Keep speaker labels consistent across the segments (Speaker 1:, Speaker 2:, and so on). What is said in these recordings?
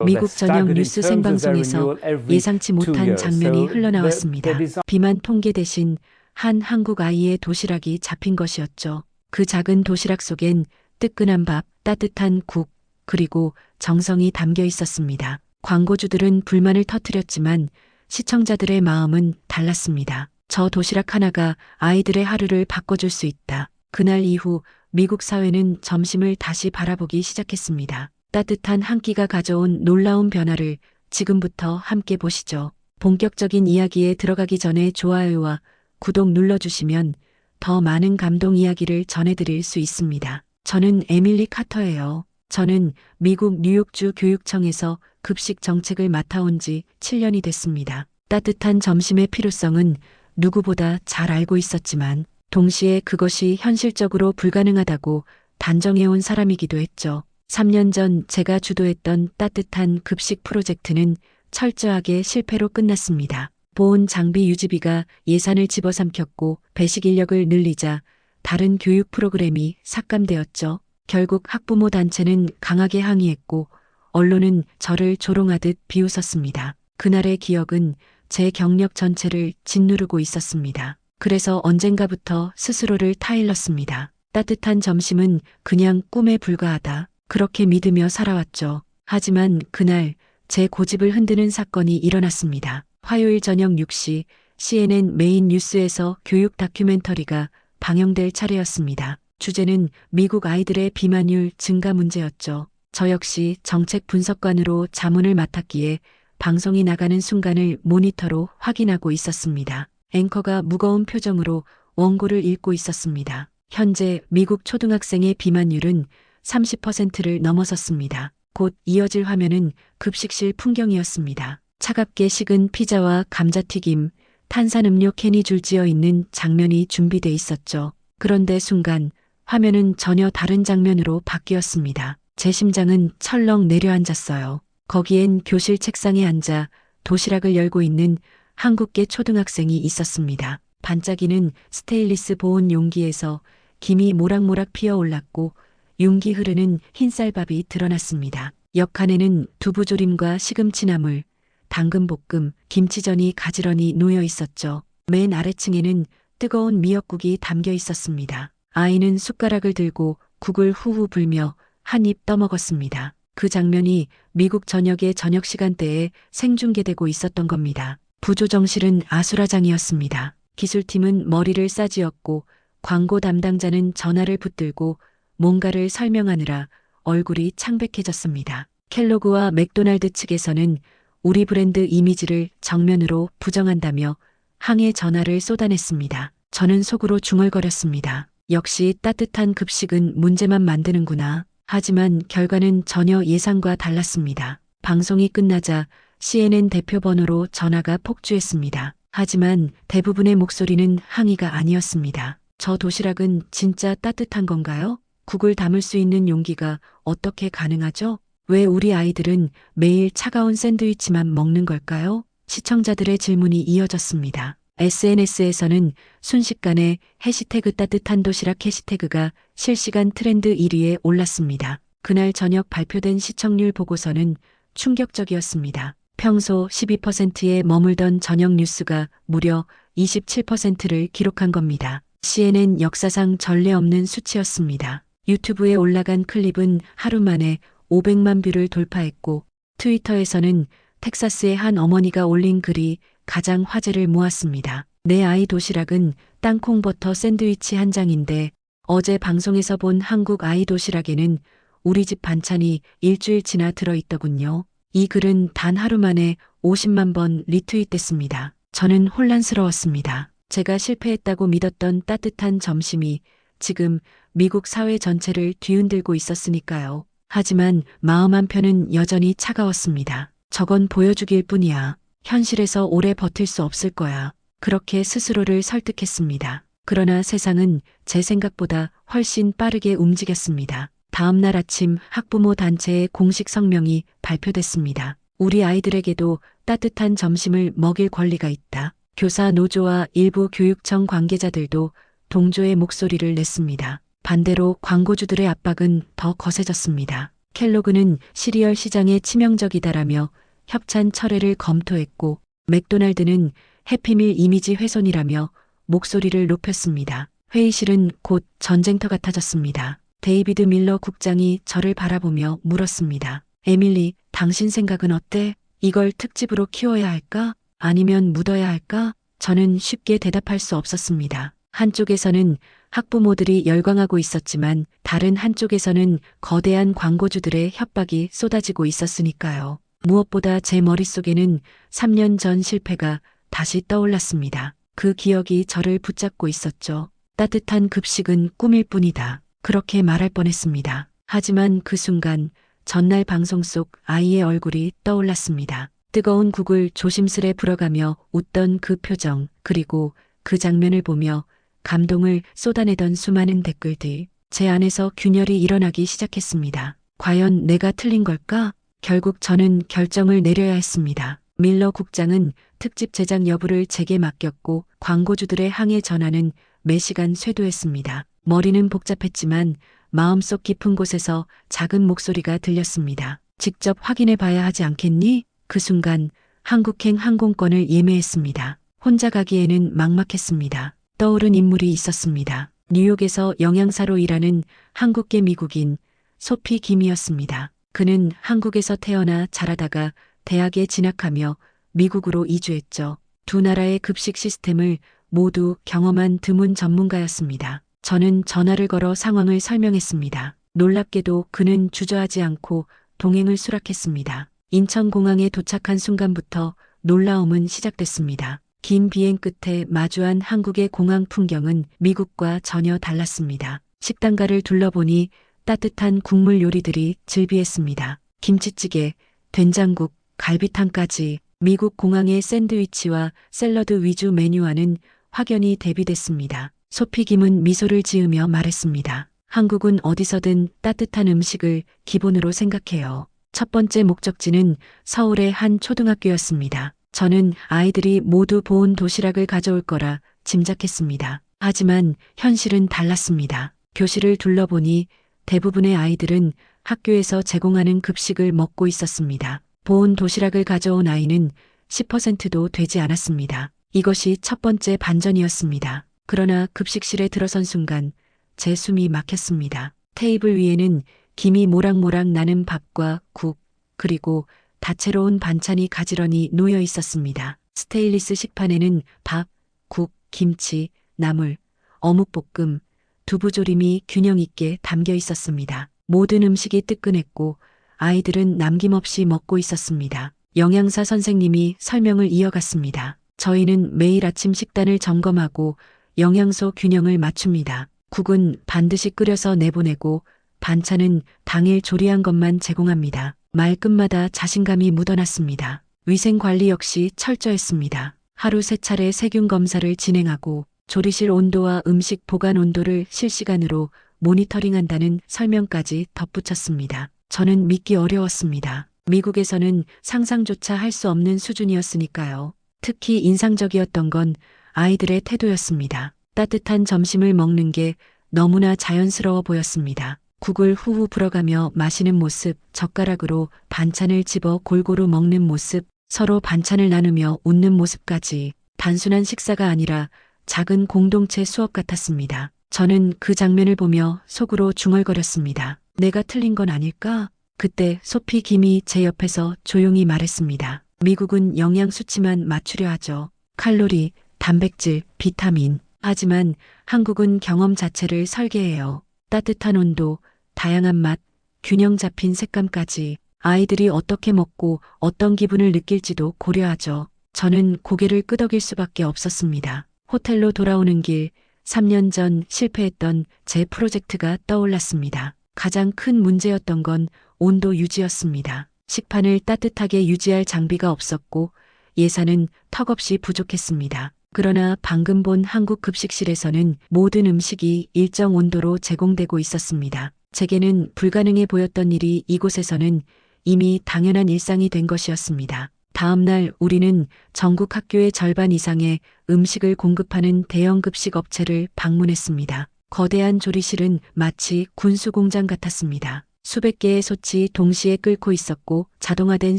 Speaker 1: 미국 전역 뉴스 생방송에서 예상치 못한 장면이 흘러나왔습니다. 비만 통계 대신 한 한국 아이의 도시락이 잡힌 것이었죠. 그 작은 도시락 속엔 뜨끈한 밥, 따뜻한 국, 그리고 정성이 담겨 있었습니다. 광고주들은 불만을 터뜨렸지만 시청자들의 마음은 달랐습니다. 저 도시락 하나가 아이들의 하루를 바꿔줄 수 있다. 그날 이후 미국 사회는 점심을 다시 바라보기 시작했습니다. 따뜻한 한 끼가 가져온 놀라운 변화를 지금부터 함께 보시죠. 본격적인 이야기에 들어가기 전에 좋아요와 구독 눌러주시면 더 많은 감동 이야기를 전해드릴 수 있습니다. 저는 에밀리 카터예요. 저는 미국 뉴욕주 교육청에서 급식 정책을 맡아온 지 7년이 됐습니다. 따뜻한 점심의 필요성은 누구보다 잘 알고 있었지만 동시에 그것이 현실적으로 불가능하다고 단정해온 사람이기도 했죠. 3년 전 제가 주도했던 따뜻한 급식 프로젝트는 철저하게 실패로 끝났습니다. 보온 장비 유지비가 예산을 집어삼켰고 배식 인력을 늘리자 다른 교육 프로그램이 삭감되었죠. 결국 학부모 단체는 강하게 항의했고 언론은 저를 조롱하듯 비웃었습니다. 그날의 기억은 제 경력 전체를 짓누르고 있었습니다. 그래서 언젠가부터 스스로를 타일렀습니다. 따뜻한 점심은 그냥 꿈에 불과하다. 그렇게 믿으며 살아왔죠. 하지만 그날 제 고집을 흔드는 사건이 일어났습니다. 화요일 저녁 6시 CNN 메인 뉴스에서 교육 다큐멘터리가 방영될 차례였습니다. 주제는 미국 아이들의 비만율 증가 문제였죠. 저 역시 정책 분석관으로 자문을 맡았기에 방송이 나가는 순간을 모니터로 확인하고 있었습니다. 앵커가 무거운 표정으로 원고를 읽고 있었습니다. 현재 미국 초등학생의 비만율은 30%를 넘어섰습니다. 곧 이어질 화면은 급식실 풍경이었습니다. 차갑게 식은 피자와 감자튀김, 탄산음료 캔이 줄지어 있는 장면이 준비돼 있었죠. 그런데 순간 화면은 전혀 다른 장면으로 바뀌었습니다. 제 심장은 철렁 내려앉았어요. 거기엔 교실 책상에 앉아 도시락을 열고 있는 한국계 초등학생이 있었습니다. 반짝이는 스테인리스 보온 용기에서 김이 모락모락 피어올랐고 윤기 흐르는 흰쌀밥이 드러났습니다. 옆칸에는 두부조림과 시금치나물, 당근볶음, 김치전이 가지런히 놓여 있었죠. 맨 아래층에는 뜨거운 미역국이 담겨 있었습니다. 아이는 숟가락을 들고 국을 후후 불며 한 입 떠먹었습니다. 그 장면이 미국 전역의 저녁 시간대에 생중계되고 있었던 겁니다. 부조정실은 아수라장이었습니다. 기술팀은 머리를 싸쥐었고 광고 담당자는 전화를 붙들고 뭔가를 설명하느라 얼굴이 창백해졌습니다. 켈로그와 맥도날드 측에서는 우리 브랜드 이미지를 정면으로 부정한다며 항해 전화를 쏟아냈습니다. 저는 속으로 중얼거렸습니다. 역시 따뜻한 급식은 문제만 만드는구나. 하지만 결과는 전혀 예상과 달랐습니다. 방송이 끝나자 CNN 대표 번호로 전화가 폭주했습니다. 하지만 대부분의 목소리는 항의가 아니었습니다. 저 도시락은 진짜 따뜻한 건가요? 국을 담을 수 있는 용기가 어떻게 가능하죠? 왜 우리 아이들은 매일 차가운 샌드위치만 먹는 걸까요? 시청자들의 질문이 이어졌습니다. SNS에서는 순식간에 해시태그 따뜻한 도시락 해시태그가 실시간 트렌드 1위에 올랐습니다. 그날 저녁 발표된 시청률 보고서는 충격적이었습니다. 평소 12%에 머물던 저녁 뉴스가 무려 27%를 기록한 겁니다. CNN 역사상 전례 없는 수치였습니다. 유튜브에 올라간 클립은 하루 만에 500만 뷰를 돌파했고 트위터에서는 텍사스의 한 어머니가 올린 글이 가장 화제를 모았습니다. 내 아이 도시락은 땅콩버터 샌드위치 한 장인데 어제 방송에서 본 한국 아이 도시락에는 우리 집 반찬이 일주일치나 들어있더군요. 이 글은 단 하루 만에 50만 번 리트윗됐습니다. 저는 혼란스러웠습니다. 제가 실패했다고 믿었던 따뜻한 점심이 지금 미국 사회 전체를 뒤흔들고 있었으니까요. 하지만 마음 한편은 여전히 차가웠습니다. 저건 보여주기일 뿐이야. 현실에서 오래 버틸 수 없을 거야. 그렇게 스스로를 설득했습니다. 그러나 세상은 제 생각보다 훨씬 빠르게 움직였습니다. 다음 날 아침 학부모 단체의 공식 성명이 발표됐습니다. 우리 아이들에게도 따뜻한 점심을 먹일 권리가 있다. 교사 노조와 일부 교육청 관계자들도 동조의 목소리를 냈습니다. 반대로 광고주들의 압박은 더 거세졌습니다. 켈로그는 시리얼 시장에 치명적이다라며 협찬 철회를 검토했고 맥도날드는 해피밀 이미지 훼손이라며 목소리를 높였습니다. 회의실은 곧 전쟁터 같아졌습니다. 데이비드 밀러 국장이 저를 바라보며 물었습니다. 에밀리, 당신 생각은 어때? 이걸 특집으로 키워야 할까? 아니면 묻어야 할까? 저는 쉽게 대답할 수 없었습니다. 한쪽에서는 학부모들이 열광하고 있었지만 다른 한쪽에서는 거대한 광고주들의 협박이 쏟아지고 있었으니까요. 무엇보다 제 머릿속에는 3년 전 실패가 다시 떠올랐습니다. 그 기억이 저를 붙잡고 있었죠. 따뜻한 급식은 꿈일 뿐이다. 그렇게 말할 뻔했습니다. 하지만 그 순간 전날 방송 속 아이의 얼굴이 떠올랐습니다. 뜨거운 국을 조심스레 불어가며 웃던 그 표정, 그리고 그 장면을 보며 감동을 쏟아내던 수많은 댓글들. 제 안에서 균열이 일어나기 시작했습니다. 과연 내가 틀린 걸까? 결국 저는 결정을 내려야 했습니다. 밀러 국장은 특집 제작 여부를 제게 맡겼고 광고주들의 항해 전화는 매시간 쇄도했습니다. 머리는 복잡했지만 마음속 깊은 곳에서 작은 목소리가 들렸습니다. 직접 확인해 봐야 하지 않겠니? 그 순간 한국행 항공권을 예매했습니다. 혼자 가기에는 막막했습니다. 떠오른 인물이 있었습니다. 뉴욕에서 영양사로 일하는 한국계 미국인 소피 김이었습니다. 그는 한국에서 태어나 자라다가 대학에 진학하며 미국으로 이주했죠. 두 나라의 급식 시스템을 모두 경험한 드문 전문가였습니다. 저는 전화를 걸어 상황을 설명했습니다. 놀랍게도 그는 주저하지 않고 동행을 수락했습니다. 인천공항에 도착한 순간부터 놀라움은 시작됐습니다. 긴 비행 끝에 마주한 한국의 공항 풍경은 미국과 전혀 달랐습니다. 식당가를 둘러보니 따뜻한 국물 요리들이 즐비했습니다. 김치찌개, 된장국, 갈비탕까지. 미국 공항의 샌드위치와 샐러드 위주 메뉴와는 확연히 대비됐습니다. 소피 김은 미소를 지으며 말했습니다. 한국은 어디서든 따뜻한 음식을 기본으로 생각해요. 첫 번째 목적지는 서울의 한 초등학교였습니다. 저는 아이들이 모두 보온 도시락을 가져올 거라 짐작했습니다. 하지만 현실은 달랐습니다. 교실을 둘러보니 대부분의 아이들은 학교에서 제공하는 급식을 먹고 있었습니다. 보온 도시락을 가져온 아이는 10%도 되지 않았습니다. 이것이 첫 번째 반전이었습니다. 그러나 급식실에 들어선 순간 제 숨이 막혔습니다. 테이블 위에는 김이 모락모락 나는 밥과 국, 그리고 다채로운 반찬이 가지런히 놓여 있었습니다. 스테인리스 식판에는 밥, 국, 김치, 나물, 어묵볶음, 두부조림이 균형 있게 담겨 있었습니다. 모든 음식이 뜨끈했고 아이들은 남김없이 먹고 있었습니다. 영양사 선생님이 설명을 이어갔습니다. 저희는 매일 아침 식단을 점검하고 영양소 균형을 맞춥니다. 국은 반드시 끓여서 내보내고 반찬은 당일 조리한 것만 제공합니다. 말끝마다 자신감이 묻어났습니다. 위생관리 역시 철저했습니다. 하루 3차례 세균 검사를 진행하고 조리실 온도와 음식 보관 온도를 실시간으로 모니터링한다는 설명까지 덧붙였습니다. 저는 믿기 어려웠습니다. 미국에서는 상상조차 할 수 없는 수준이었으니까요. 특히 인상적이었던 건 아이들의 태도였습니다. 따뜻한 점심을 먹는 게 너무나 자연스러워 보였습니다. 국을 후후 불어가며 마시는 모습, 젓가락으로 반찬을 집어 골고루 먹는 모습, 서로 반찬을 나누며 웃는 모습까지 단순한 식사가 아니라 작은 공동체 수업 같았습니다. 저는 그 장면을 보며 속으로 중얼거렸습니다. 내가 틀린 건 아닐까? 그때 소피 김이 제 옆에서 조용히 말했습니다. 미국은 영양 수치만 맞추려 하죠. 칼로리, 단백질, 비타민. 하지만 한국은 경험 자체를 설계해요. 따뜻한 온도, 다양한 맛, 균형 잡힌 색감까지. 아이들이 어떻게 먹고 어떤 기분을 느낄지도 고려하죠. 저는 고개를 끄덕일 수밖에 없었습니다. 호텔로 돌아오는 길, 3년 전 실패했던 제 프로젝트가 떠올랐습니다. 가장 큰 문제였던 건 온도 유지였습니다. 식판을 따뜻하게 유지할 장비가 없었고 예산은 턱없이 부족했습니다. 그러나 방금 본 한국 급식실에서는 모든 음식이 일정 온도로 제공되고 있었습니다. 제게는 불가능해 보였던 일이 이곳에서는 이미 당연한 일상이 된 것이었습니다. 다음 날 우리는 전국 학교의 절반 이상의 음식을 공급하는 대형 급식 업체를 방문했습니다. 거대한 조리실은 마치 군수공장 같았습니다. 수백 개의 솥이 동시에 끓고 있었고 자동화된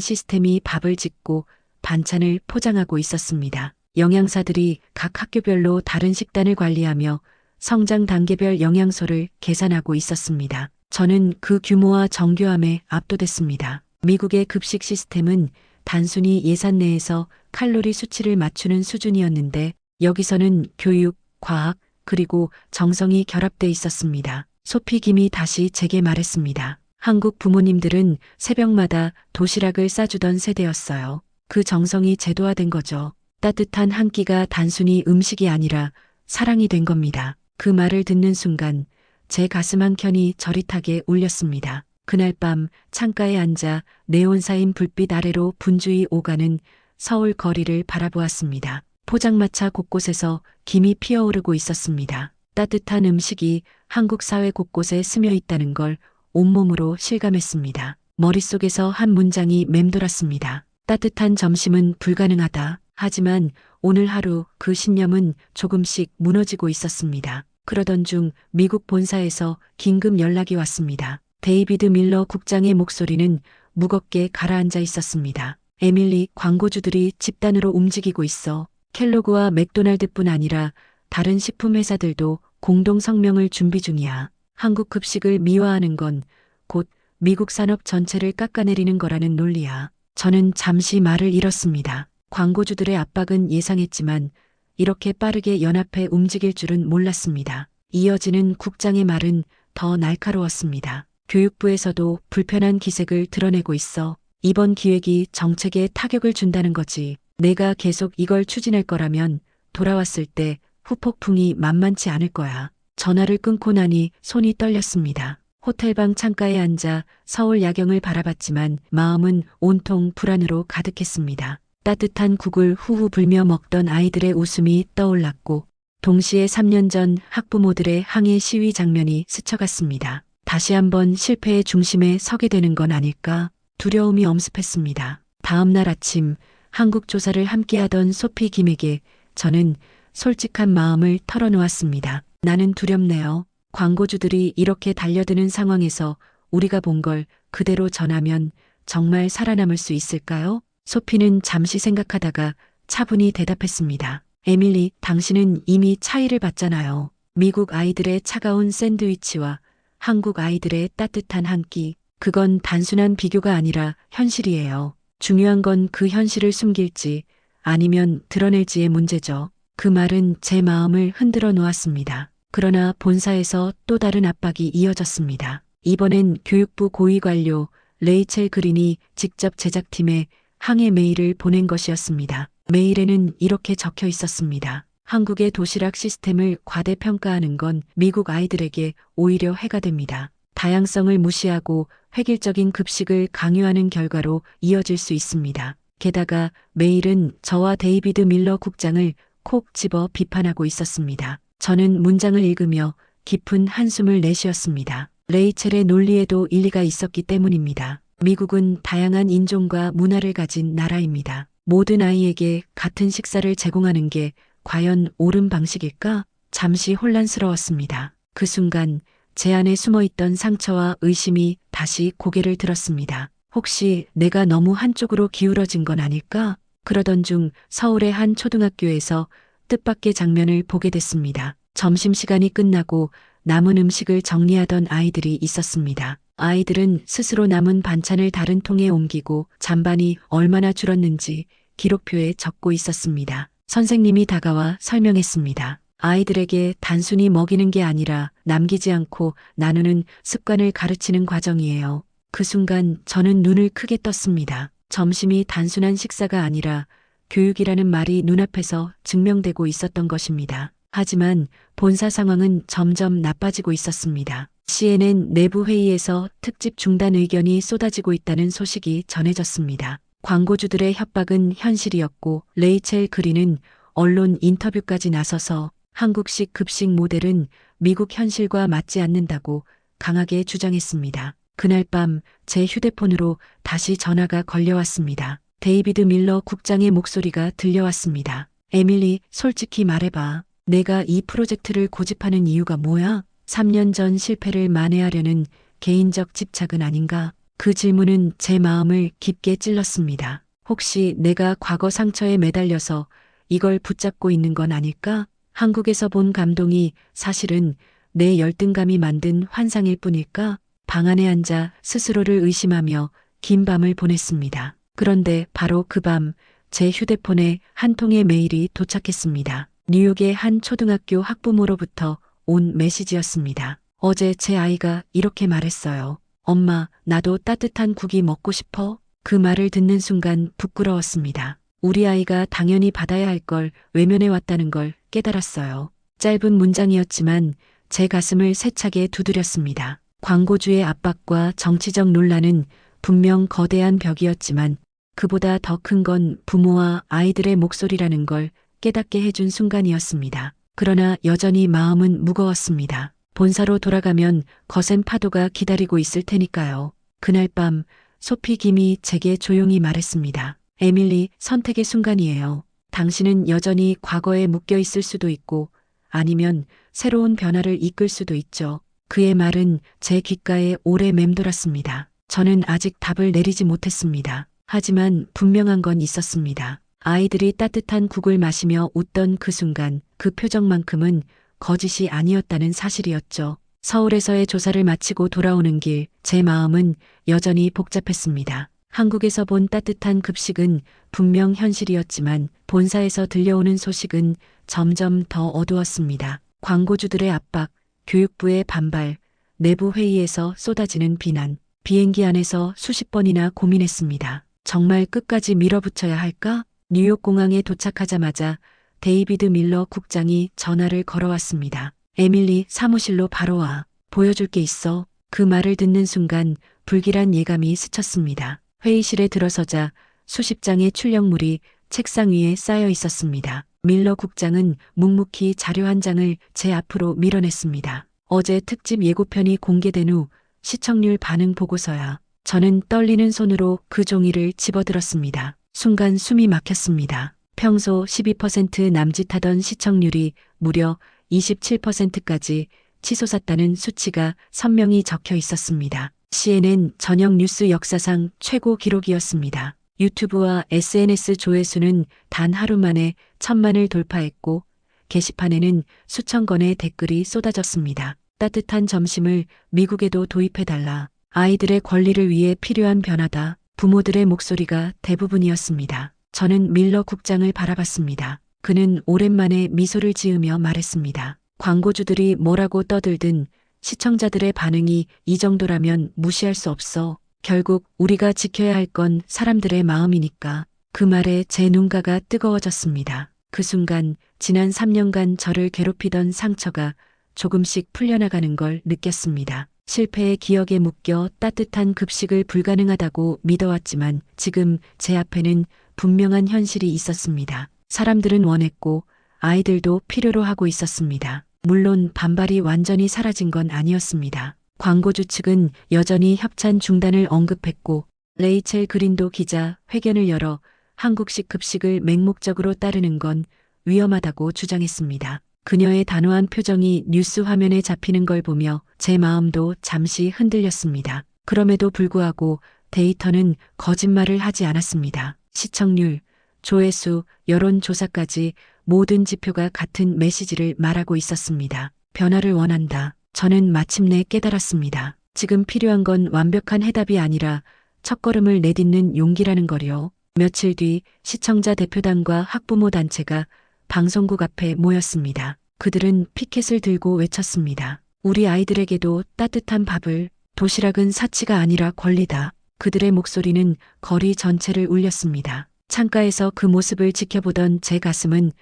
Speaker 1: 시스템이 밥을 짓고 반찬을 포장하고 있었습니다. 영양사들이 각 학교별로 다른 식단을 관리하며 성장 단계별 영양소를 계산하고 있었습니다. 저는 그 규모와 정교함에 압도됐습니다. 미국의 급식 시스템은 단순히 예산 내에서 칼로리 수치를 맞추는 수준이었는데 여기서는 교육, 과학, 그리고 정성이 결합돼 있었습니다. 소피 김이 다시 제게 말했습니다. 한국 부모님들은 새벽마다 도시락을 싸주던 세대였어요. 그 정성이 제도화된 거죠. 따뜻한 한 끼가 단순히 음식이 아니라 사랑이 된 겁니다. 그 말을 듣는 순간 제 가슴 한켠이 저릿하게 울렸습니다. 그날 밤 창가에 앉아 네온 사인 불빛 아래로 분주히 오가는 서울 거리를 바라보았습니다. 포장마차 곳곳에서 김이 피어오르고 있었습니다. 따뜻한 음식이 한국 사회 곳곳에 스며 있다는 걸 온몸으로 실감했습니다. 머릿속에서 한 문장이 맴돌았습니다. 따뜻한 점심은 불가능하다. 하지만 오늘 하루 그 신념은 조금씩 무너지고 있었습니다. 그러던 중 미국 본사에서 긴급 연락이 왔습니다. 데이비드 밀러 국장의 목소리는 무겁게 가라앉아 있었습니다. 에밀리, 광고주들이 집단으로 움직이고 있어. 켈로그와 맥도날드뿐 아니라 다른 식품 회사들도 공동 성명을 준비 중이야. 한국 급식을 미화하는 건 곧 미국 산업 전체를 깎아내리는 거라는 논리야. 저는 잠시 말을 잃었습니다. 광고주들의 압박은 예상했지만 이렇게 빠르게 연합해 움직일 줄은 몰랐습니다. 이어지는 국장의 말은 더 날카로웠습니다. 교육부에서도 불편한 기색을 드러내고 있어. 이번 기획이 정책에 타격을 준다는 거지. 내가 계속 이걸 추진할 거라면 돌아왔을 때 후폭풍이 만만치 않을 거야. 전화를 끊고 나니 손이 떨렸습니다. 호텔방 창가에 앉아 서울 야경을 바라봤지만 마음은 온통 불안으로 가득했습니다. 따뜻한 국을 후후 불며 먹던 아이들의 웃음이 떠올랐고 동시에 3년 전 학부모들의 항해 시위 장면이 스쳐갔습니다. 다시 한번 실패의 중심에 서게 되는 건 아닐까 두려움이 엄습했습니다. 다음 날 아침 한국 조사를 함께하던 소피 김에게 저는 솔직한 마음을 털어놓았습니다. 나는 두렵네요. 광고주들이 이렇게 달려드는 상황에서 우리가 본 걸 그대로 전하면 정말 살아남을 수 있을까요? 소피는 잠시 생각하다가 차분히 대답했습니다. 에밀리, 당신은 이미 차이를 봤잖아요. 미국 아이들의 차가운 샌드위치와 한국 아이들의 따뜻한 한 끼. 그건 단순한 비교가 아니라 현실이에요. 중요한 건 그 현실을 숨길지 아니면 드러낼지의 문제죠. 그 말은 제 마음을 흔들어 놓았습니다. 그러나 본사에서 또 다른 압박이 이어졌습니다. 이번엔 교육부 고위 관료 레이첼 그린이 직접 제작팀에 항해 메일을 보낸 것이었습니다. 메일에는 이렇게 적혀 있었습니다. 한국의 도시락 시스템을 과대평가하는 건 미국 아이들에게 오히려 해가 됩니다. 다양성을 무시하고 획일적인 급식을 강요하는 결과로 이어질 수 있습니다. 게다가 메일은 저와 데이비드 밀러 국장을 콕 집어 비판하고 있었습니다. 저는 문장을 읽으며 깊은 한숨을 내쉬었습니다. 레이첼의 논리에도 일리가 있었기 때문입니다. 미국은 다양한 인종과 문화를 가진 나라입니다. 모든 아이에게 같은 식사를 제공하는 게 과연 옳은 방식일까? 잠시 혼란스러웠습니다. 그 순간 제 안에 숨어있던 상처와 의심이 다시 고개를 들었습니다. 혹시 내가 너무 한쪽으로 기울어진 건 아닐까? 그러던 중 서울의 한 초등학교에서 뜻밖의 장면을 보게 됐습니다. 점심시간이 끝나고 남은 음식을 정리하던 아이들이 있었습니다. 아이들은 스스로 남은 반찬을 다른 통에 옮기고 잔반이 얼마나 줄었는지 기록표에 적고 있었습니다. 선생님이 다가와 설명했습니다. 아이들에게 단순히 먹이는 게 아니라 남기지 않고 나누는 습관을 가르치는 과정이에요. 그 순간 저는 눈을 크게 떴습니다. 점심이 단순한 식사가 아니라 교육이라는 말이 눈앞에서 증명되고 있었던 것입니다. 하지만 본사 상황은 점점 나빠지고 있었습니다. CNN 내부 회의에서 특집 중단 의견이 쏟아지고 있다는 소식이 전해졌습니다. 광고주들의 협박은 현실이었고 레이첼 그린은 언론 인터뷰까지 나서서 한국식 급식 모델은 미국 현실과 맞지 않는다고 강하게 주장했습니다. 그날 밤 제 휴대폰으로 다시 전화가 걸려왔습니다. 데이비드 밀러 국장의 목소리가 들려왔습니다. 에밀리, 솔직히 말해봐. 내가 이 프로젝트를 고집하는 이유가 뭐야? 3년 전 실패를 만회하려는 개인적 집착은 아닌가? 그 질문은 제 마음을 깊게 찔렀습니다. 혹시 내가 과거 상처에 매달려서 이걸 붙잡고 있는 건 아닐까? 한국에서 본 감동이 사실은 내 열등감이 만든 환상일 뿐일까? 방 안에 앉아 스스로를 의심하며 긴 밤을 보냈습니다. 그런데 바로 그 밤 제 휴대폰에 한 통의 메일이 도착했습니다. 뉴욕의 한 초등학교 학부모로부터 온 메시지였습니다. 어제 제 아이가 이렇게 말했어요. 엄마, 나도 따뜻한 국이 먹고 싶어? 그 말을 듣는 순간 부끄러웠습니다. 우리 아이가 당연히 받아야 할 걸 외면해 왔다는 걸 깨달았어요. 짧은 문장이었지만 제 가슴을 세차게 두드렸습니다. 광고주의 압박과 정치적 논란은 분명 거대한 벽이었지만 그보다 더 큰 건 부모와 아이들의 목소리라는 걸 깨닫게 해준 순간이었습니다. 그러나 여전히 마음은 무거웠습니다. 본사로 돌아가면 거센 파도가 기다리고 있을 테니까요. 그날 밤 소피 김이 제게 조용히 말했습니다. 에밀리, 선택의 순간이에요. 당신은 여전히 과거에 묶여 있을 수도 있고 아니면 새로운 변화를 이끌 수도 있죠. 그의 말은 제 귓가에 오래 맴돌았습니다. 저는 아직 답을 내리지 못했습니다. 하지만 분명한 건 있었습니다. 아이들이 따뜻한 국을 마시며 웃던 그 순간 그 표정만큼은 거짓이 아니었다는 사실이었죠. 서울에서의 조사를 마치고 돌아오는 길 제 마음은 여전히 복잡했습니다. 한국에서 본 따뜻한 급식은 분명 현실이었지만 본사에서 들려오는 소식은 점점 더 어두웠습니다. 광고주들의 압박, 교육부의 반발, 내부 회의에서 쏟아지는 비난, 비행기 안에서 수십 번이나 고민했습니다. 정말 끝까지 밀어붙여야 할까? 뉴욕 공항에 도착하자마자 데이비드 밀러 국장이 전화를 걸어왔습니다. 에밀리, 사무실로 바로 와. 보여줄 게 있어. 그 말을 듣는 순간 불길한 예감이 스쳤습니다. 회의실에 들어서자 수십 장의 출력물이 책상 위에 쌓여 있었습니다. 밀러 국장은 묵묵히 자료 한 장을 제 앞으로 밀어냈습니다. 어제 특집 예고편이 공개된 후 시청률 반응 보고서야. 저는 떨리는 손으로 그 종이를 집어들었습니다. 순간 숨이 막혔습니다. 평소 12% 남짓하던 시청률이 무려 27%까지 치솟았다는 수치가 선명히 적혀 있었습니다. CNN 저녁 뉴스 역사상 최고 기록이었습니다. 유튜브와 SNS 조회수는 단 하루 만에 1000만을 돌파했고 게시판에는 수천 건의 댓글이 쏟아졌습니다. 따뜻한 점심을 미국에도 도입해달라. 아이들의 권리를 위해 필요한 변화다. 부모들의 목소리가 대부분이었습니다. 저는 밀러 국장을 바라봤습니다. 그는 오랜만에 미소를 지으며 말했습니다. 광고주들이 뭐라고 떠들든 시청자들의 반응이 이 정도라면 무시할 수 없어. 결국 우리가 지켜야 할 건 사람들의 마음이니까. 그 말에 제 눈가가 뜨거워졌습니다. 그 순간 지난 3년간 저를 괴롭히던 상처가 조금씩 풀려나가는 걸 느꼈습니다. 실패의 기억에 묶여 따뜻한 급식을 불가능하다고 믿어왔지만 지금 제 앞에는 분명한 현실이 있었습니다. 사람들은 원했고 아이들도 필요로 하고 있었습니다. 물론 반발이 완전히 사라진 건 아니었습니다. 광고주 측은 여전히 협찬 중단을 언급했고 레이첼 그린도 기자 회견을 열어 한국식 급식을 맹목적으로 따르는 건 위험하다고 주장했습니다. 그녀의 단호한 표정이 뉴스 화면에 잡히는 걸 보며 제 마음도 잠시 흔들렸습니다. 그럼에도 불구하고 데이터는 거짓말을 하지 않았습니다. 시청률, 조회수, 여론조사까지 모든 지표가 같은 메시지를 말하고 있었습니다. 변화를 원한다. 저는 마침내 깨달았습니다. 지금 필요한 건 완벽한 해답이 아니라 첫걸음을 내딛는 용기라는 거요. 며칠 뒤 시청자 대표단과 학부모 단체가 방송국 앞에 모였습니다. 그들은 피켓을 들고 외쳤습니다. 우리 아이들에게도 따뜻한 밥을. 도시락은 사치가 아니라 권리다. 그들의 목소리는 거리 전체를 울렸습니다. 창가에서 그 모습을 지켜보던 제 가슴은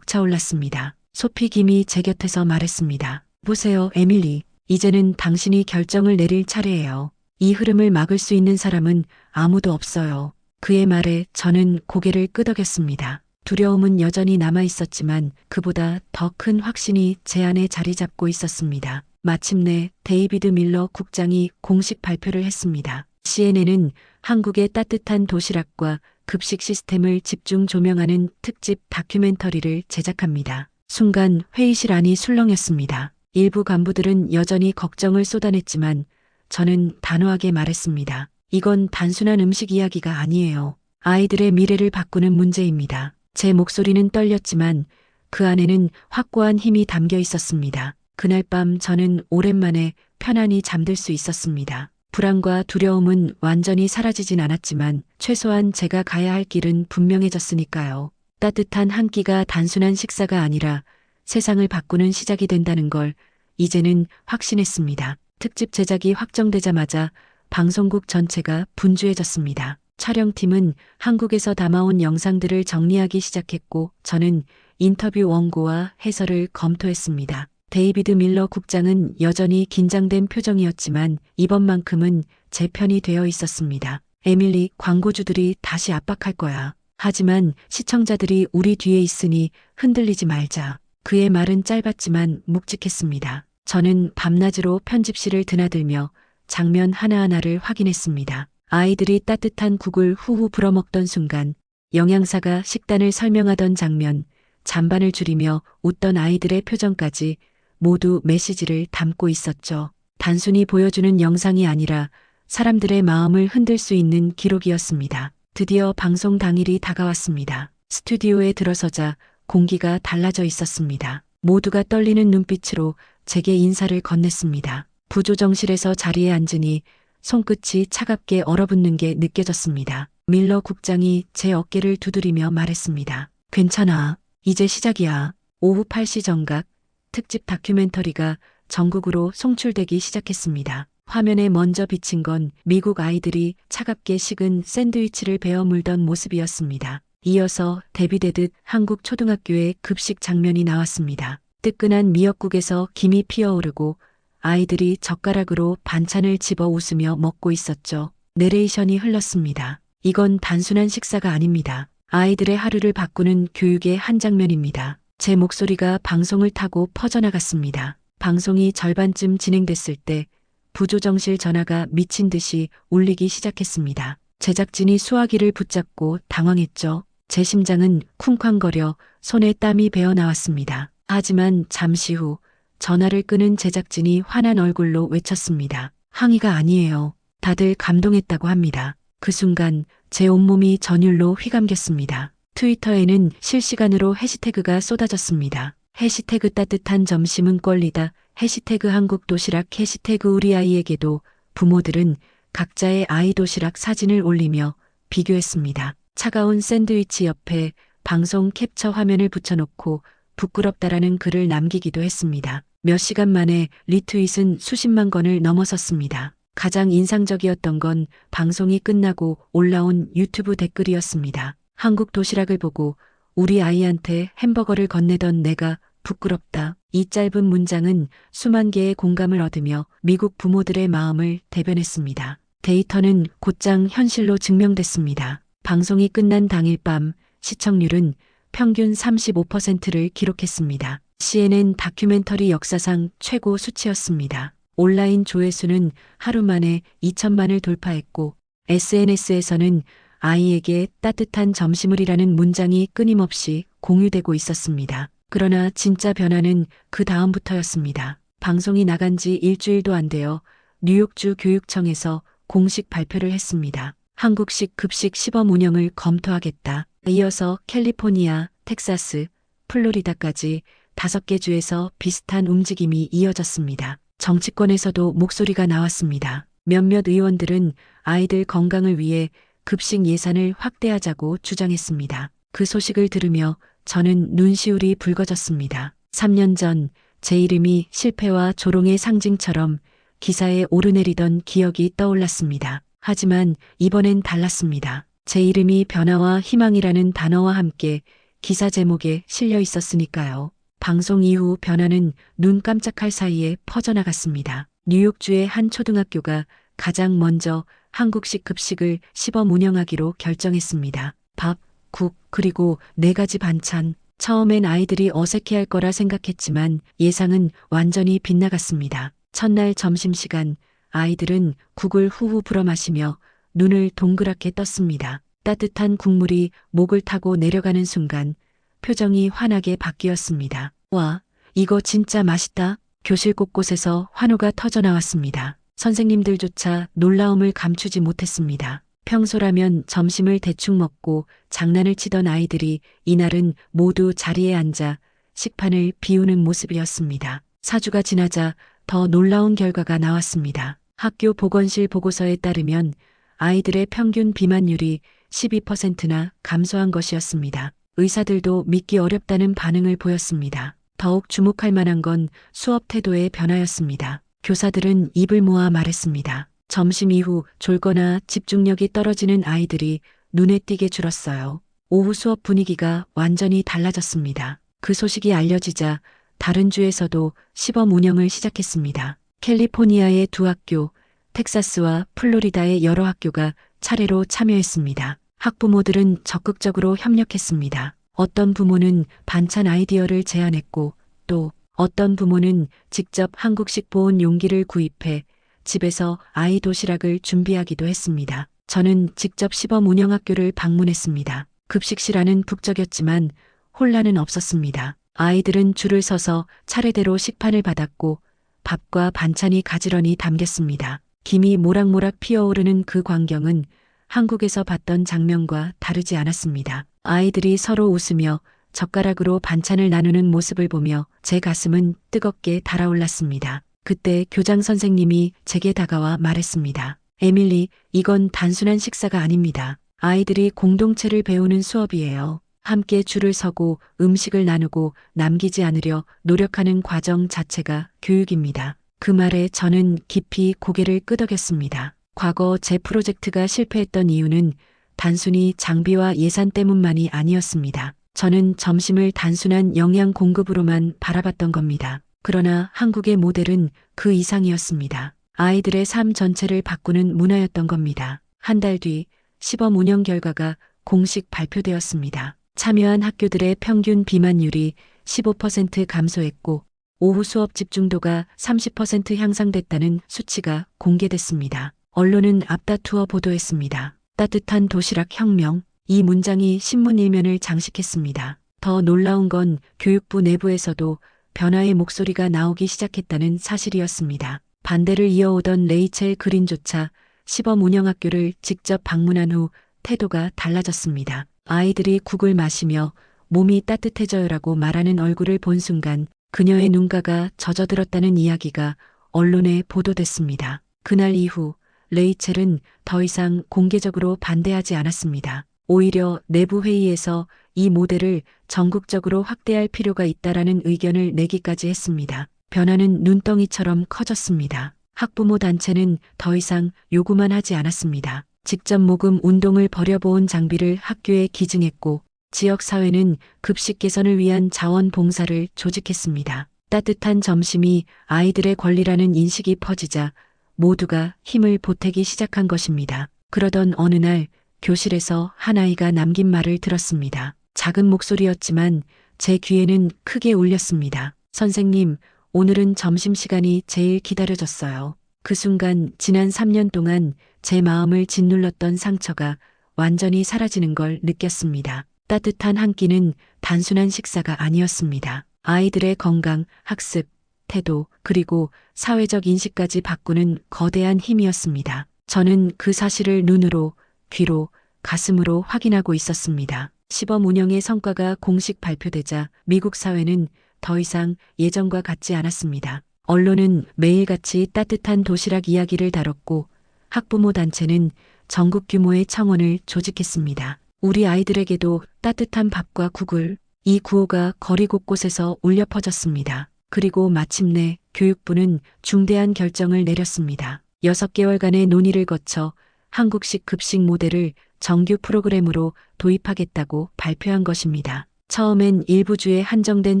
Speaker 1: 벅차올랐습니다. 소피 김이 제 곁에서 말했습니다. 보세요, 에밀리. 이제는 당신이 결정을 내릴 차례예요. 이 흐름을 막을 수 있는 사람은 아무도 없어요. 그의 말에 저는 고개를 끄덕였습니다. 두려움은 여전히 남아있었지만 그보다 더 큰 확신이 제 안에 자리 잡고 있었습니다. 마침내 데이비드 밀러 국장이 공식 발표를 했습니다. CNN은 한국의 따뜻한 도시락과 급식 시스템을 집중 조명하는 특집 다큐멘터리를 제작합니다. 순간 회의실 안이 술렁였습니다. 일부 간부들은 여전히 걱정을 쏟아냈지만 저는 단호하게 말했습니다. 이건 단순한 음식 이야기가 아니에요. 아이들의 미래를 바꾸는 문제입니다. 제 목소리는 떨렸지만 그 안에는 확고한 힘이 담겨 있었습니다. 그날 밤 저는 오랜만에 편안히 잠들 수 있었습니다. 불안과 두려움은 완전히 사라지진 않았지만 최소한 제가 가야 할 길은 분명해졌으니까요. 따뜻한 한 끼가 단순한 식사가 아니라 세상을 바꾸는 시작이 된다는 걸 이제는 확신했습니다. 특집 제작이 확정되자마자 방송국 전체가 분주해졌습니다. 촬영팀은 한국에서 담아온 영상들을 정리하기 시작했고 저는 인터뷰 원고와 해설을 검토했습니다. 데이비드 밀러 국장은 여전히 긴장된 표정이었지만 이번만큼은 제 편이 되어 있었습니다. 에밀리, 광고주들이 다시 압박할 거야. 하지만 시청자들이 우리 뒤에 있으니 흔들리지 말자. 그의 말은 짧았지만 묵직했습니다. 저는 밤낮으로 편집실을 드나들며 장면 하나하나를 확인했습니다. 아이들이 따뜻한 국을 후후 불어먹던 순간, 영양사가 식단을 설명하던 장면, 잔반을 줄이며 웃던 아이들의 표정까지 모두 메시지를 담고 있었죠. 단순히 보여주는 영상이 아니라 사람들의 마음을 흔들 수 있는 기록이었습니다. 드디어 방송 당일이 다가왔습니다. 스튜디오에 들어서자 공기가 달라져 있었습니다. 모두가 떨리는 눈빛으로 제게 인사를 건넸습니다. 부조정실에서 자리에 앉으니 손끝이 차갑게 얼어붙는 게 느껴졌습니다. 밀러 국장이 제 어깨를 두드리며 말했습니다. 괜찮아. 이제 시작이야. 오후 8시 정각 특집 다큐멘터리가 전국으로 송출되기 시작했습니다. 화면에 먼저 비친 건 미국 아이들이 차갑게 식은 샌드위치를 베어 물던 모습이었습니다. 이어서 대비되듯 한국 초등학교의 급식 장면이 나왔습니다. 뜨끈한 미역국에서 김이 피어오르고 아이들이 젓가락으로 반찬을 집어 웃으며 먹고 있었죠. 내레이션이 흘렀습니다. 이건 단순한 식사가 아닙니다. 아이들의 하루를 바꾸는 교육의 한 장면입니다. 제 목소리가 방송을 타고 퍼져나갔습니다. 방송이 절반쯤 진행됐을 때 부조정실 전화가 미친 듯이 울리기 시작했습니다. 제작진이 수화기를 붙잡고 당황했죠. 제 심장은 쿵쾅거려 손에 땀이 배어 나왔습니다. 하지만 잠시 후 전화를 끄는 제작진이 화난 얼굴로 외쳤습니다. 항의가 아니에요. 다들 감동했다고 합니다. 그 순간 제 온몸이 전율로 휘감겼습니다. 트위터에는 실시간으로 해시태그가 쏟아졌습니다. 해시태그 따뜻한 점심은 꼴리다. 해시태그 한국 도시락. 해시태그 우리 아이에게도. 부모들은 각자의 아이 도시락 사진을 올리며 비교했습니다. 차가운 샌드위치 옆에 방송 캡처 화면을 붙여놓고 부끄럽다라는 글을 남기기도 했습니다. 몇 시간 만에 리트윗은 수십만 건을 넘어섰습니다. 가장 인상적이었던 건 방송이 끝나고 올라온 유튜브 댓글이었습니다. 한국 도시락을 보고 우리 아이한테 햄버거를 건네던 내가 부끄럽다. 이 짧은 문장은 수만 개의 공감을 얻으며 미국 부모들의 마음을 대변했습니다. 데이터는 곧장 현실로 증명됐습니다. 방송이 끝난 당일 밤 시청률은 평균 35%를 기록했습니다. CNN 다큐멘터리 역사상 최고 수치였습니다. 온라인 조회수는 하루 만에 2천만을 돌파했고 SNS에서는 아이에게 따뜻한 점심을이라는 문장이 끊임없이 공유되고 있었습니다. 그러나 진짜 변화는 그 다음부터였습니다. 방송이 나간 지 일주일도 안 되어 뉴욕주 교육청에서 공식 발표를 했습니다. 한국식 급식 시범 운영을 검토하겠다. 이어서 캘리포니아, 텍사스, 플로리다까지 5개 주에서 비슷한 움직임이 이어졌습니다. 정치권에서도 목소리가 나왔습니다. 몇몇 의원들은 아이들 건강을 위해 급식 예산을 확대하자고 주장했습니다. 그 소식을 들으며 저는 눈시울이 붉어졌습니다. 3년 전 제 이름이 실패와 조롱의 상징처럼 기사에 오르내리던 기억이 떠올랐습니다. 하지만 이번엔 달랐습니다. 제 이름이 변화와 희망이라는 단어와 함께 기사 제목에 실려 있었으니까요. 방송 이후 변화는 눈 깜짝할 사이에 퍼져나갔습니다. 뉴욕주의 한 초등학교가 가장 먼저 한국식 급식을 시범 운영하기로 결정했습니다. 밥, 국, 그리고 4가지 반찬. 처음엔 아이들이 어색해할 거라 생각했지만 예상은 완전히 빗나갔습니다. 첫날 점심시간 아이들은 국을 후후 불어 마시며 눈을 동그랗게 떴습니다. 따뜻한 국물이 목을 타고 내려가는 순간 표정이 환하게 바뀌었습니다. 와, 이거 진짜 맛있다. 교실 곳곳에서 환호가 터져나왔습니다. 선생님들조차 놀라움을 감추지 못했습니다. 평소라면 점심을 대충 먹고 장난을 치던 아이들이 이날은 모두 자리에 앉아 식판을 비우는 모습이었습니다. 4주가 지나자 더 놀라운 결과가 나왔습니다. 학교 보건실 보고서에 따르면 아이들의 평균 비만율이 12%나 감소한 것이었습니다. 의사들도 믿기 어렵다는 반응을 보였습니다. 더욱 주목할 만한 건 수업 태도의 변화였습니다. 교사들은 입을 모아 말했습니다. 점심 이후 졸거나 집중력이 떨어지는 아이들이 눈에 띄게 줄었어요. 오후 수업 분위기가 완전히 달라졌습니다. 그 소식이 알려지자 다른 주에서도 시범 운영을 시작했습니다. 캘리포니아의 2학교, 텍사스와 플로리다의 여러 학교가 차례로 참여했습니다. 학부모들은 적극적으로 협력했습니다. 어떤 부모는 반찬 아이디어를 제안했고 또 어떤 부모는 직접 한국식 보온 용기를 구입해 집에서 아이 도시락을 준비하기도 했습니다. 저는 직접 시범 운영 학교를 방문했습니다. 급식실 안은 북적였지만 혼란은 없었습니다. 아이들은 줄을 서서 차례대로 식판을 받았고 밥과 반찬이 가지런히 담겼습니다. 김이 모락모락 피어오르는 그 광경은 한국에서 봤던 장면과 다르지 않았습니다. 아이들이 서로 웃으며 젓가락으로 반찬을 나누는 모습을 보며 제 가슴은 뜨겁게 달아올랐습니다. 그때 교장 선생님이 제게 다가와 말했습니다. 에밀리, 이건 단순한 식사가 아닙니다. 아이들이 공동체를 배우는 수업이에요. 함께 줄을 서고 음식을 나누고 남기지 않으려 노력하는 과정 자체가 교육입니다. 그 말에 저는 깊이 고개를 끄덕였습니다. 과거 제 프로젝트가 실패했던 이유는 단순히 장비와 예산 때문만이 아니었습니다. 저는 점심을 단순한 영양 공급으로만 바라봤던 겁니다. 그러나 한국의 모델은 그 이상이었습니다. 아이들의 삶 전체를 바꾸는 문화였던 겁니다. 한 달 뒤 시범 운영 결과가 공식 발표되었습니다. 참여한 학교들의 평균 비만율이 15% 감소했고 오후 수업 집중도가 30% 향상됐다는 수치가 공개됐습니다. 언론은 앞다투어 보도했습니다. 따뜻한 도시락 혁명, 이 문장이 신문 일면을 장식했습니다. 더 놀라운 건 교육부 내부에서도 변화의 목소리가 나오기 시작했다는 사실이었습니다. 반대를 이어오던 레이첼 그린조차 시범 운영학교를 직접 방문한 후 태도가 달라졌습니다. 아이들이 국을 마시며 몸이 따뜻해져요라고 말하는 얼굴을 본 순간 그녀의 눈가가 젖어들었다는 이야기가 언론에 보도됐습니다. 그날 이후 레이첼은 더 이상 공개적으로 반대하지 않았습니다. 오히려 내부 회의에서 이 모델을 전국적으로 확대할 필요가 있다라는 의견을 내기까지 했습니다. 변화는 눈덩이처럼 커졌습니다. 학부모 단체는 더 이상 요구만 하지 않았습니다. 직접 모금 운동을 벌여보온 장비를 학교에 기증했고 지역사회는 급식 개선을 위한 자원봉사를 조직했습니다. 따뜻한 점심이 아이들의 권리라는 인식이 퍼지자 모두가 힘을 보태기 시작한 것입니다. 그러던 어느 날 교실에서 한 아이가 남긴 말을 들었습니다. 작은 목소리였지만 제 귀에는 크게 울렸습니다. 선생님, 오늘은 점심시간이 제일 기다려졌어요. 그 순간 지난 3년 동안 제 마음을 짓눌렀던 상처가 완전히 사라지는 걸 느꼈습니다. 따뜻한 한 끼는 단순한 식사가 아니었습니다. 아이들의 건강, 학습, 태도, 그리고 사회적 인식까지 바꾸는 거대한 힘이었습니다. 저는 그 사실을 눈으로, 귀로, 가슴으로 확인하고 있었습니다. 시범 운영의 성과가 공식 발표되자 미국 사회는 더 이상 예전과 같지 않았습니다. 언론은 매일같이 따뜻한 도시락 이야기를 다뤘고 학부모 단체는 전국 규모의 청원을 조직했습니다. 우리 아이들에게도 따뜻한 밥과 국을, 이 구호가 거리 곳곳에서 울려 퍼졌습니다. 그리고 마침내 교육부는 중대한 결정을 내렸습니다. 6개월간의 논의를 거쳐 한국식 급식 모델을 정규 프로그램으로 도입하겠다고 발표한 것입니다. 처음엔 일부 주에 한정된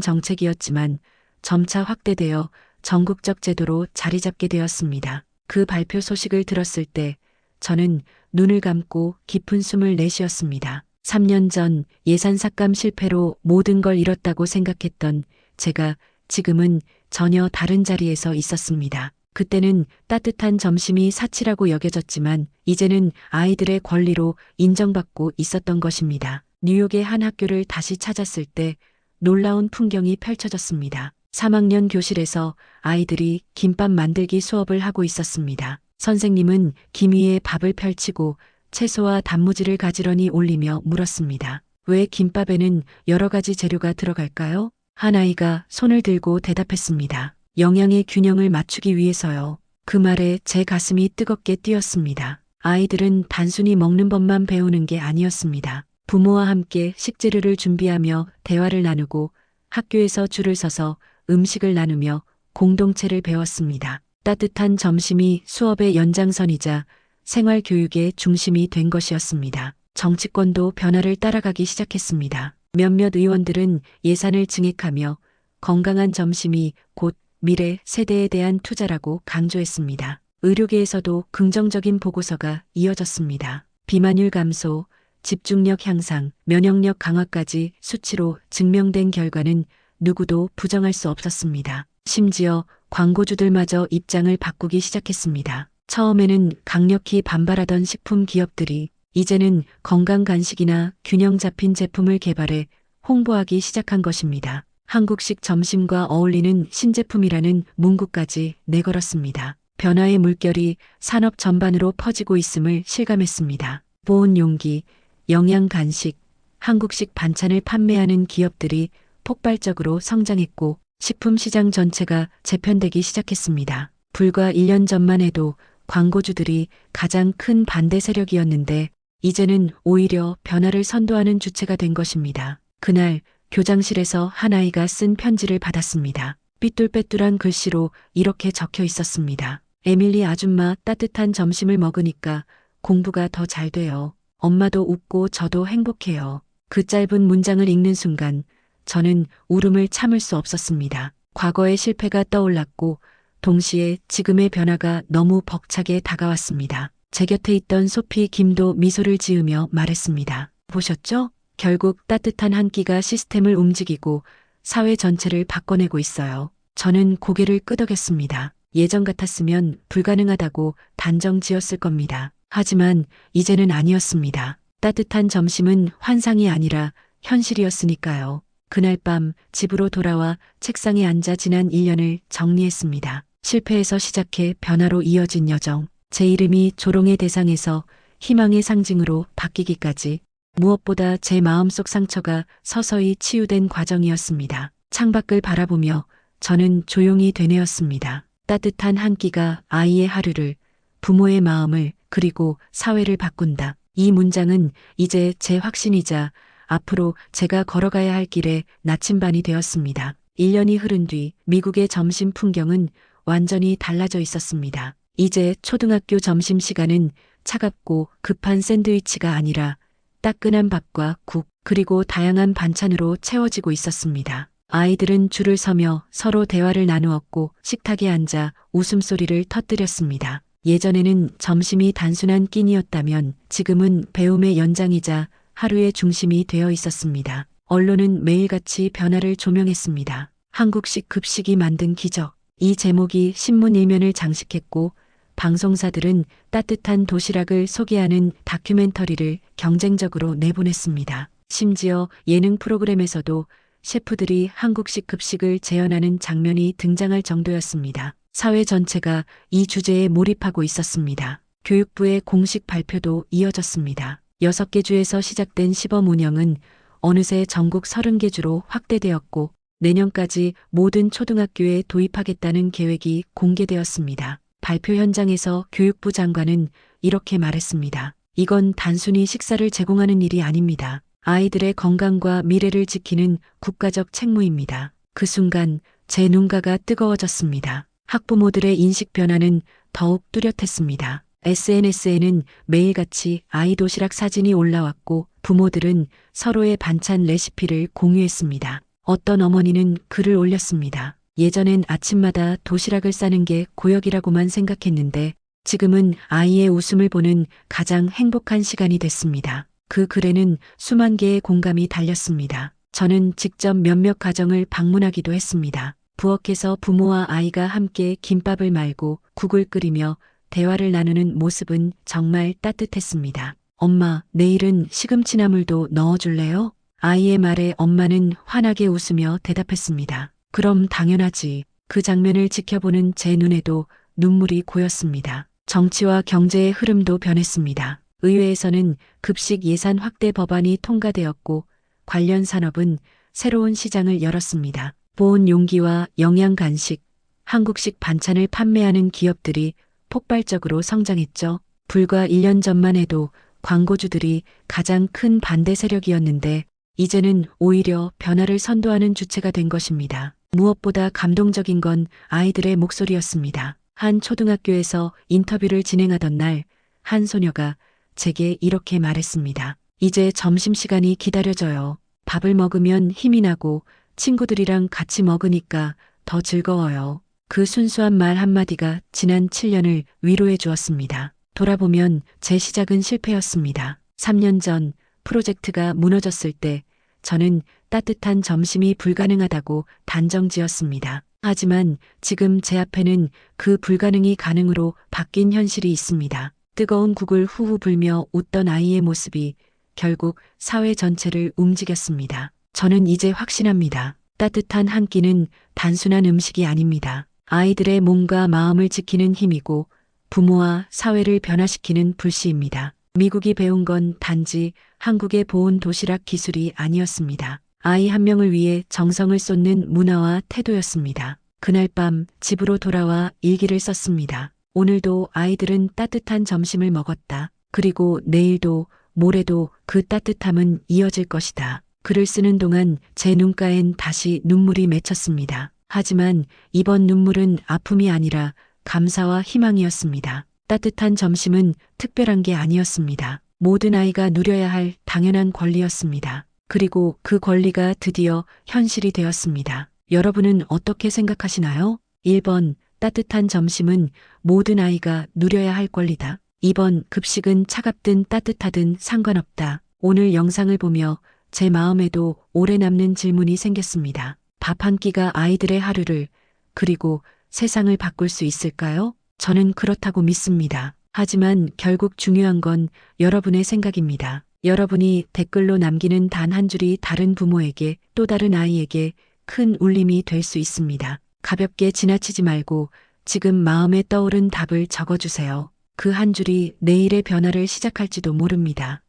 Speaker 1: 정책이었지만 점차 확대되어 전국적 제도로 자리 잡게 되었습니다. 그 발표 소식을 들었을 때 저는 눈을 감고 깊은 숨을 내쉬었습니다. 3년 전 예산 삭감 실패로 모든 걸 잃었다고 생각했던 제가 지금은 전혀 다른 자리에서 있었습니다. 그때는 따뜻한 점심이 사치라고 여겨졌지만 이제는 아이들의 권리로 인정받고 있었던 것입니다. 뉴욕의 한 학교를 다시 찾았을 때 놀라운 풍경이 펼쳐졌습니다. 3학년 교실에서 아이들이 김밥 만들기 수업을 하고 있었습니다. 선생님은 김 위에 밥을 펼치고 채소와 단무지를 가지런히 올리며 물었습니다. 왜 김밥에는 여러 가지 재료가 들어갈까요? 한 아이가 손을 들고 대답했습니다. 영양의 균형을 맞추기 위해서요. 그 말에 제 가슴이 뜨겁게 뛰었습니다. 아이들은 단순히 먹는 법만 배우는 게 아니었습니다. 부모와 함께 식재료를 준비하며 대화를 나누고 학교에서 줄을 서서 음식을 나누며 공동체를 배웠습니다. 따뜻한 점심이 수업의 연장선이자 생활교육의 중심이 된 것이었습니다. 정치권도 변화를 따라가기 시작했습니다. 몇몇 의원들은 예산을 증액하며 건강한 점심이 곧 미래 세대에 대한 투자라고 강조했습니다. 의료계에서도 긍정적인 보고서가 이어졌습니다. 비만율 감소, 집중력 향상, 면역력 강화까지 수치로 증명된 결과는 누구도 부정할 수 없었습니다. 심지어 광고주들마저 입장을 바꾸기 시작했습니다. 처음에는 강력히 반발하던 식품 기업들이 이제는 건강 간식이나 균형 잡힌 제품을 개발해 홍보하기 시작한 것입니다. 한국식 점심과 어울리는 신제품이라는 문구까지 내걸었습니다. 변화의 물결이 산업 전반으로 퍼지고 있음을 실감했습니다. 보온 용기, 영양 간식, 한국식 반찬을 판매하는 기업들이 폭발적으로 성장했고 식품 시장 전체가 재편되기 시작했습니다. 불과 1년 전만 해도 광고주들이 가장 큰 반대 세력이었는데 이제는 오히려 변화를 선도하는 주체가 된 것입니다. 그날 교장실에서 한 아이가 쓴 편지를 받았습니다. 삐뚤빼뚤한 글씨로 이렇게 적혀 있었습니다. 에밀리 아줌마 따뜻한 점심을 먹으니까 공부가 더 잘 돼요. 엄마도 웃고 저도 행복해요. 그 짧은 문장을 읽는 순간 저는 울음을 참을 수 없었습니다. 과거의 실패가 떠올랐고 동시에 지금의 변화가 너무 벅차게 다가왔습니다. 제 곁에 있던 소피 김도 미소를 지으며 말했습니다. 보셨죠? 결국 따뜻한 한 끼가 시스템을 움직이고 사회 전체를 바꿔내고 있어요. 저는 고개를 끄덕였습니다. 예전 같았으면 불가능하다고 단정 지었을 겁니다. 하지만 이제는 아니었습니다. 따뜻한 점심은 환상이 아니라 현실이었으니까요. 그날 밤 집으로 돌아와 책상에 앉아 지난 1년을 정리했습니다. 실패에서 시작해 변화로 이어진 여정. 제 이름이 조롱의 대상에서 희망의 상징으로 바뀌기까지 무엇보다 제 마음속 상처가 서서히 치유된 과정이었습니다. 창밖을 바라보며 저는 조용히 되뇌었습니다. 따뜻한 한 끼가 아이의 하루를, 부모의 마음을, 그리고 사회를 바꾼다. 이 문장은 이제 제 확신이자 앞으로 제가 걸어가야 할 길의 나침반이 되었습니다. 1년이 흐른 뒤 미국의 점심 풍경은 완전히 달라져 있었습니다. 이제 초등학교 점심시간은 차갑고 급한 샌드위치가 아니라 따끈한 밥과 국, 그리고 다양한 반찬으로 채워지고 있었습니다. 아이들은 줄을 서며 서로 대화를 나누었고 식탁에 앉아 웃음소리를 터뜨렸습니다. 예전에는 점심이 단순한 끼니였다면 지금은 배움의 연장이자 하루의 중심이 되어 있었습니다. 언론은 매일같이 변화를 조명했습니다. 한국식 급식이 만든 기적. 이 제목이 신문 일면을 장식했고 방송사들은 따뜻한 도시락을 소개하는 다큐멘터리를 경쟁적으로 내보냈습니다. 심지어 예능 프로그램에서도 셰프들이 한국식 급식을 재현하는 장면이 등장할 정도였습니다. 사회 전체가 이 주제에 몰입하고 있었습니다. 교육부의 공식 발표도 이어졌습니다. 6개 주에서 시작된 시범 운영은 어느새 전국 30개 주로 확대되었고 내년까지 모든 초등학교에 도입하겠다는 계획이 공개되었습니다. 발표 현장에서 교육부 장관은 이렇게 말했습니다. 이건 단순히 식사를 제공하는 일이 아닙니다. 아이들의 건강과 미래를 지키는 국가적 책무입니다. 그 순간 제 눈가가 뜨거워졌습니다. 학부모들의 인식 변화는 더욱 뚜렷했습니다. SNS에는 매일같이 아이 도시락 사진이 올라왔고 부모들은 서로의 반찬 레시피를 공유했습니다. 어떤 어머니는 글을 올렸습니다. 예전엔 아침마다 도시락을 싸는 게 고역이라고만 생각했는데 지금은 아이의 웃음을 보는 가장 행복한 시간이 됐습니다. 그 글에는 수만 개의 공감이 달렸습니다. 저는 직접 몇몇 가정을 방문하기도 했습니다. 부엌에서 부모와 아이가 함께 김밥을 말고 국을 끓이며 대화를 나누는 모습은 정말 따뜻했습니다. 엄마, 내일은 시금치나물도 넣어줄래요? 아이의 말에 엄마는 환하게 웃으며 대답했습니다. 그럼 당연하지. 그 장면을 지켜보는 제 눈에도 눈물이 고였습니다. 정치와 경제의 흐름도 변했습니다. 의회에서는 급식 예산 확대 법안이 통과되었고 관련 산업은 새로운 시장을 열었습니다. 보온 용기와 영양 간식, 한국식 반찬을 판매하는 기업들이 폭발적으로 성장했죠. 불과 1년 전만 해도 광고주들이 가장 큰 반대 세력이었는데 이제는 오히려 변화를 선도하는 주체가 된 것입니다. 무엇보다 감동적인 건 아이들의 목소리였습니다. 한 초등학교에서 인터뷰를 진행하던 날, 한 소녀가 제게 이렇게 말했습니다. 이제 점심시간이 기다려져요. 밥을 먹으면 힘이 나고 친구들이랑 같이 먹으니까 더 즐거워요. 그 순수한 말 한마디가 지난 7년을 위로해 주었습니다. 돌아보면 제 시작은 실패였습니다. 3년 전 프로젝트가 무너졌을 때 저는 따뜻한 점심이 불가능하다고 단정지었습니다. 하지만 지금 제 앞에는 그 불가능이 가능으로 바뀐 현실이 있습니다. 뜨거운 국을 후후 불며 웃던 아이의 모습이 결국 사회 전체를 움직였습니다. 저는 이제 확신합니다. 따뜻한 한 끼는 단순한 음식이 아닙니다. 아이들의 몸과 마음을 지키는 힘이고 부모와 사회를 변화시키는 불씨입니다. 미국이 배운 건 단지 한국의 보온 도시락 기술이 아니었습니다. 아이 한 명을 위해 정성을 쏟는 문화와 태도였습니다. 그날 밤 집으로 돌아와 일기를 썼습니다. 오늘도 아이들은 따뜻한 점심을 먹었다. 그리고 내일도 모레도 그 따뜻함은 이어질 것이다. 글을 쓰는 동안 제 눈가엔 다시 눈물이 맺혔습니다. 하지만 이번 눈물은 아픔이 아니라 감사와 희망이었습니다. 따뜻한 점심은 특별한 게 아니었습니다. 모든 아이가 누려야 할 당연한 권리였습니다. 그리고 그 권리가 드디어 현실이 되었습니다. 여러분은 어떻게 생각하시나요? 1번 따뜻한 점심은 모든 아이가 누려야 할 권리다. 2번 급식은 차갑든 따뜻하든 상관없다. 오늘 영상을 보며 제 마음에도 오래 남는 질문이 생겼습니다. 밥 한 끼가 아이들의 하루를 그리고 세상을 바꿀 수 있을까요? 저는 그렇다고 믿습니다. 하지만 결국 중요한 건 여러분의 생각입니다. 여러분이 댓글로 남기는 단 한 줄이 다른 부모에게 또 다른 아이에게 큰 울림이 될 수 있습니다. 가볍게 지나치지 말고 지금 마음에 떠오른 답을 적어주세요. 그 한 줄이 내일의 변화를 시작할지도 모릅니다.